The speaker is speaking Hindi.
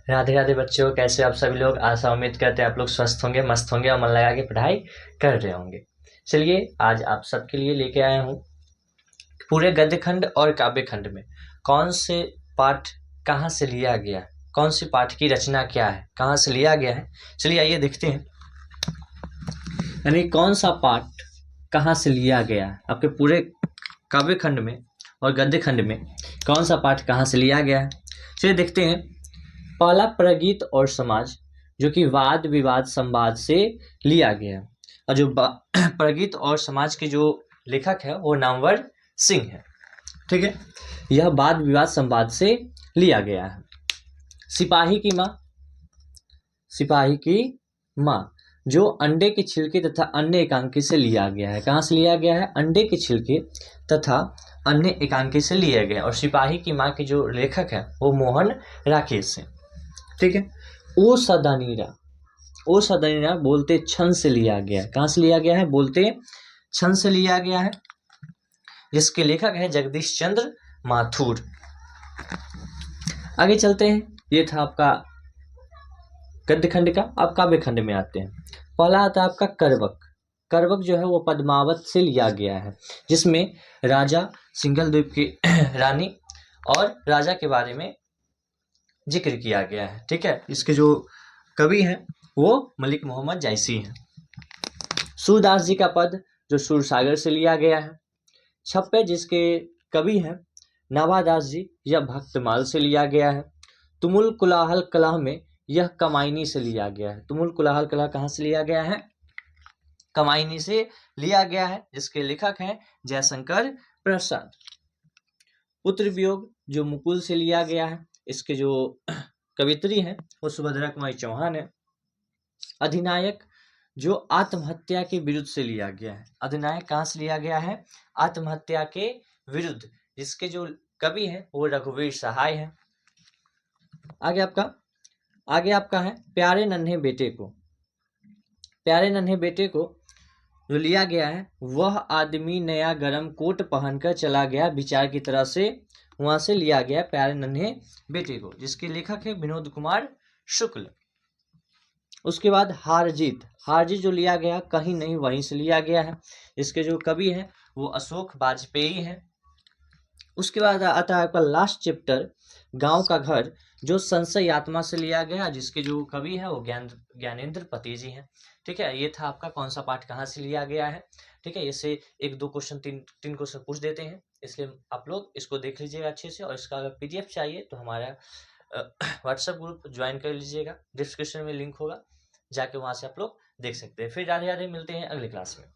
राधे राधे बच्चों, कैसे आप सभी लोग। आशा उम्मीद करते हैं आप लोग स्वस्थ होंगे, मस्त होंगे और मन लगा के पढ़ाई कर रहे होंगे। चलिए आज आप सबके लिए लेके आया हूँ पूरे गद्य खंड और काव्य खंड में कौन से पाठ कहाँ से लिया गया है, कौन सी पाठ की रचना क्या है, कहाँ से लिया गया है। चलिए आइए देखते हैं, यानी कौन सा पाठ कहाँ से लिया गया है। आपके पूरे काव्य खंड में और गद्य खंड में कौन सा पाठ कहाँ से लिया गया है। चलिए देखते हैं। पहला प्रगीत और समाज, जो कि वाद विवाद संवाद से लिया गया है। और जो प्रगीत और समाज के जो लेखक है वो नामवर सिंह है। ठीक है, यह वाद विवाद संवाद से लिया गया है। सिपाही की माँ, सिपाही की माँ जो अंडे के छिलके तथा अन्य एकांकी से लिया गया है। कहाँ से लिया गया है? अंडे के छिलके तथा अन्य एकांकी से लिया गया। और सिपाही की माँ के जो लेखक है वो मोहन राकेश है। ठीक है। ओ सदानीरा, ओ सदानीरा बोलते छंद से लिया गया है। कहाँ से लिया गया है? बोलते छंद से लिया गया है, जिसके लेखक है जगदीश चंद्र माथुर। आगे चलते हैं। ये था आपका गद्य खंड का। अब काव्य खंड में आते हैं। पहला आता है आपका करवक। करवक जो है वो पद्मावत से लिया गया है, जिसमें राजा सिंघल द्वीप की रानी और राजा के बारे में जिक्र किया गया है। ठीक है। इसके जो कवि हैं वो मलिक मोहम्मद जायसी हैं। सूरदास जी का पद जो सूरसागर से लिया गया है। छप्पे जिसके कवि हैं नाभादास जी, यह भक्तमाल से लिया गया है। तुमुल कुलाहल कला में यह कमायनी से लिया गया है। तुमुल कुलाहल कला कहाँ से लिया गया है? कमायनी से लिया गया है, जिसके लेखक हैं जयशंकर प्रसाद। पुत्र वियोग जो मुकुल से लिया गया है, इसके जो कवित्री हैं वो सुभद्रा कुमारी चौहान है। अधिनायक जो आत्महत्या के विरुद्ध से लिया गया है। अधिनायक कहाँ से लिया गया है? आत्महत्या के विरुद्ध, जिसके जो कवि हैं वो रघुवीर सहाय हैं। आगे आपका है प्यारे नन्हे बेटे को। प्यारे नन्हे बेटे को जो लिया गया है, वह आदमी नया गरम कोट पहनकर चला गया विचार की तरह से, वहां से लिया गया प्यारे नन्हे बेटे को, जिसके लेखक है विनोद कुमार शुक्ल। उसके बाद हारजीत। हारजीत जो लिया गया कहीं नहीं वहीं से लिया गया है, इसके जो कवि हैं वो अशोक वाजपेयी हैं। उसके बाद आता है आपका लास्ट चैप्टर गांव का घर, जो संशय आत्मा से लिया गया, जिसके जो कवि है वो ज्ञानेंद्र पति जी हैं। ठीक है। ये था आपका कौन सा पाठ कहाँ से लिया गया है। ठीक है। इससे एक दो क्वेश्चन तीन क्वेश्चन पूछ देते हैं, इसलिए आप लोग इसको देख लीजिएगा अच्छे से। और इसका अगर PDF चाहिए तो हमारा व्हाट्सएप ग्रुप ज्वाइन कर लीजिएगा, डिस्क्रिप्शन में लिंक होगा, जाके वहां से आप लोग देख सकते हैं। फिर राधे राधे, मिलते हैं अगले क्लास में।